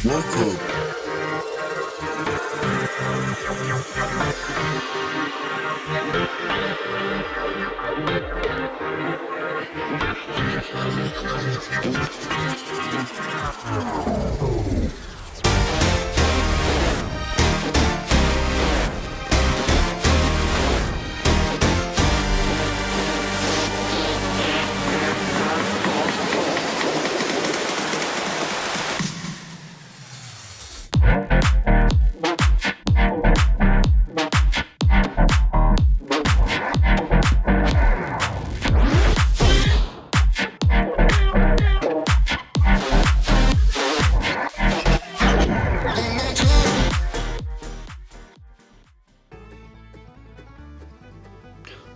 Welcome.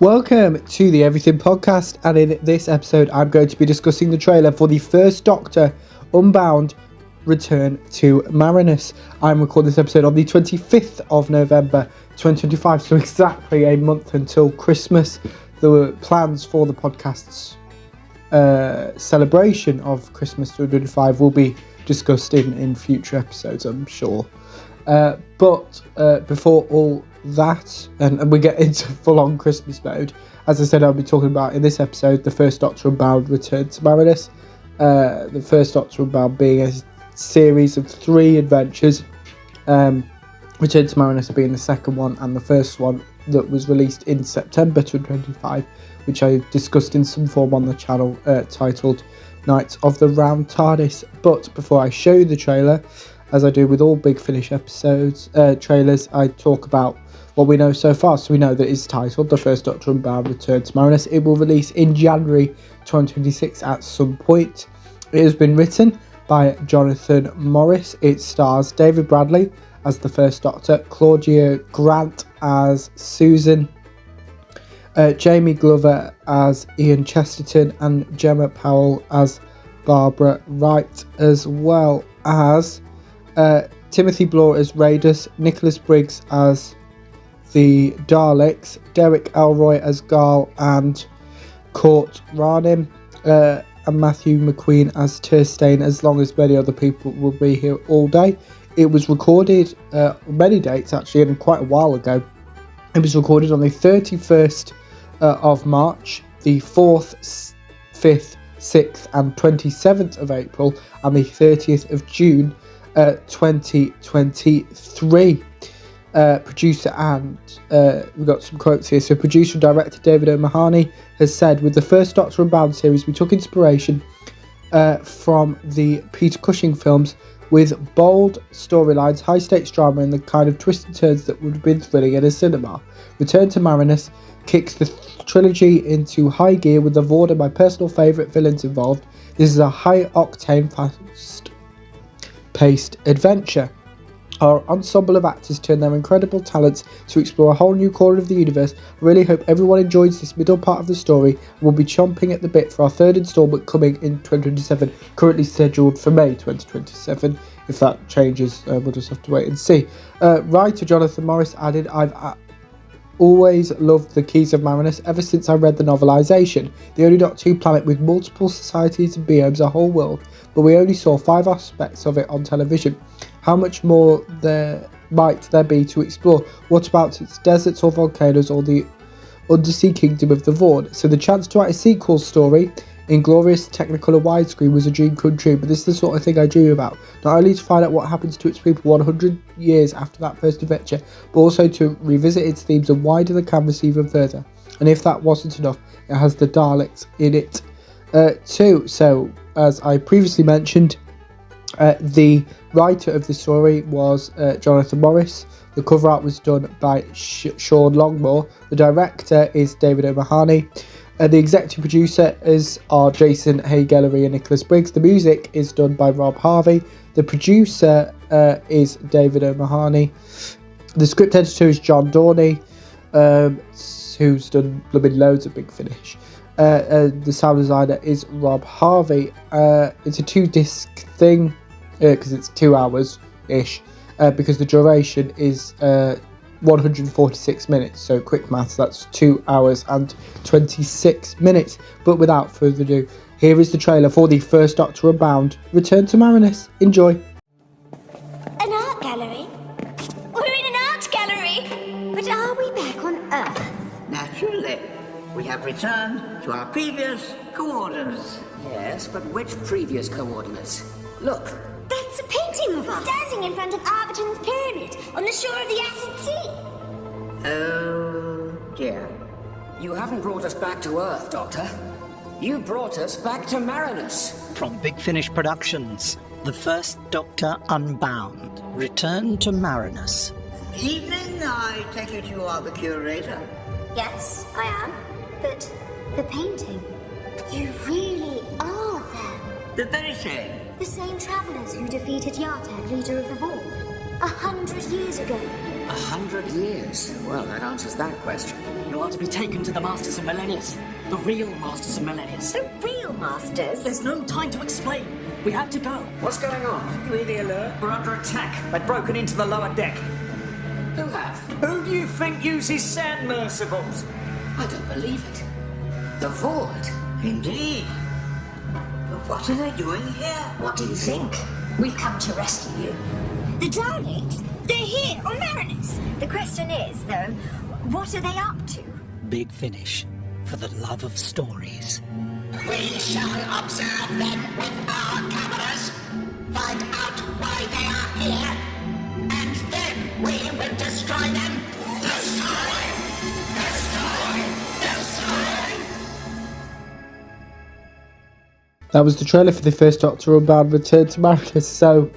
Welcome to the Everything Podcast, and in this episode I'm going to be discussing the trailer for the first Doctor Unbound Return to Marinus. I'm recording this episode on the 25th of November 2025, so exactly a month until Christmas. The plans for the podcast's celebration of Christmas 2025 will be discussed in future episodes, I'm sure. But before all that, and we get into full-on Christmas mode, as I said, I'll be talking about in this episode the first Doctor Unbound Return to Marinus. The first Doctor Unbound being a series of 3 adventures, Return to Marinus being the second one, and the first one that was released in September 2025, which I discussed in some form on the channel, titled Knights of the Round TARDIS. But before I show you the trailer, as I do with all Big Finish episodes, trailers, I talk about what we know so far. So we know that it's titled The First Doctor Unbound Return to Marinus. It will release in January 2026 at some point. It has been written by Jonathan Morris. It stars David Bradley as the First Doctor, Claudia Grant as Susan, Jamie Glover as Ian Chesterton, and Gemma Powell as Barbara Wright, as well as Timothy Blore as Raiders, Nicholas Briggs as the Daleks, Derek Elroy as Garl and Court Ranim, and Matthew McQueen as Turstane, as long as many other people will be here all day. It was recorded many dates actually, and quite a while ago. It was recorded on the 31st of March, the 4th, 5th, 6th and 27th of April, and the 30th of June 2023. Producer, and we've got some quotes here. So producer and director David O'Mahony has said, with the first Doctor Unbound series we took inspiration from the Peter Cushing films, with bold storylines, high stakes drama and the kind of twists and turns that would have been thrilling in a cinema. Return to Marinus kicks the trilogy into high gear with the Vord and my personal favourite villains involved. This is a high octane, fast paced adventure. Our ensemble of actors turn their incredible talents to explore a whole new corner of the universe. I really hope everyone enjoys this middle part of the story. We'll be chomping at the bit for our 3rd instalment coming in 2027, currently scheduled for May 2027. If that changes, we'll just have to wait and see. Writer Jonathan Morris added, I've always loved the Keys of Marinus ever since I read the novelisation. The only Doctor Who planet with multiple societies and biomes, a whole world, but we only saw 5 aspects of it on television. How much more might there be to explore? What about its deserts or volcanoes, or the undersea kingdom of the Vord? So the chance to write a sequel story in glorious Technicolor widescreen was a dream come true, but this is the sort of thing I dream about. Not only to find out what happens to its people 100 years after that first adventure, but also to revisit its themes and widen the canvas even further. And if that wasn't enough, it has the Daleks in it too. So, as I previously mentioned, the writer of the story was Jonathan Morris. The cover art was done by Sean Longmore. The director is David O'Mahony. The executive producer are Jason Hay-Gallery and Nicholas Briggs. The music is done by Rob Harvey. The producer is David O'Mahony. The script editor is John Dorney, who's done blooming loads of Big Finish. The sound designer is Rob Harvey. It's a 2-disc thing because it's 2 hours-ish, because the duration is 146 minutes, so quick maths, that's 2 hours and 26 minutes. But without further ado, here is the trailer for the first Doctor Unbound Return to Marinus. Enjoy. Naturally. We have returned to our previous coordinates. Yes, but which previous coordinates? Look. That's a painting of us standing in front of Arbiton's pyramid on the shore of the Acid Sea. Oh dear. You haven't brought us back to Earth, Doctor. You brought us back to Marinus. From Big Finish Productions, The First Doctor Unbound. Return to Marinus. Evening, I take it you are the curator. Yes, I am. But the painting, you really are them. The very same. The same travellers who defeated Yartag, leader of the Vault, 100 years ago. 100 years? Well, that answers that question. You are to be taken to the Masters of Millennius. The real Masters of Millennius. The real Masters? There's no time to explain. We have to go. What's going on? You hear the alert? We're under attack. They've broken into the lower deck. Who have? Who do you think uses sand mercibles? I don't believe it. The Vault. Indeed. But what are they doing here? What do you think? We've come to rescue you. The Daleks? They're here on Marinus. The question is, though, what are they up to? Big Finish. For the love of stories. We shall observe them with our cameras, find out why they are here, and then we will destroy them. Destroy! Destroy! Destroy! That was the trailer for the First Doctor Unbound Return to Marinus. So,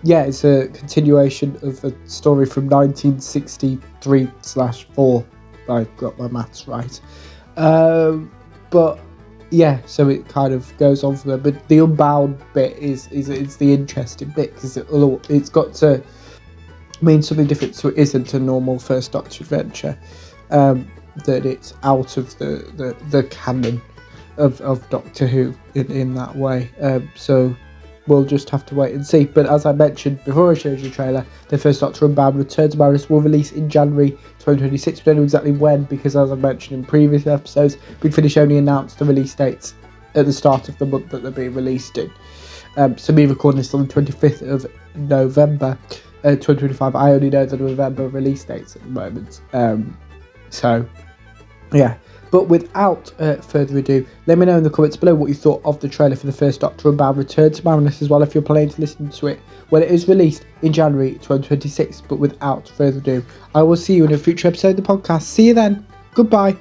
yeah, it's a continuation of a story from 1963/4. I got my maths right. But yeah, so it kind of goes on from there. But the Unbound bit is the interesting bit because it's got to mean something different, so it isn't a normal First Doctor adventure. That it's out of the canon of Doctor Who in that way. So we'll just have to wait and see. But as I mentioned before I showed you the trailer, the First Doctor Unbound Return to Marinus will release in January 2026. We don't know exactly when, because as I mentioned in previous episodes, Big Finish only announced the release dates at the start of the month that they're being released in. So me recording this on the 25th of November 2025, I only know the November release dates at the moment. So yeah. But without further ado, let me know in the comments below what you thought of the trailer for the First Doctor Unbound Return to Marinus as well, if you're planning to listen to it when it is released in January 2026. But without further ado, I will see you in a future episode of the podcast. See you then. Goodbye.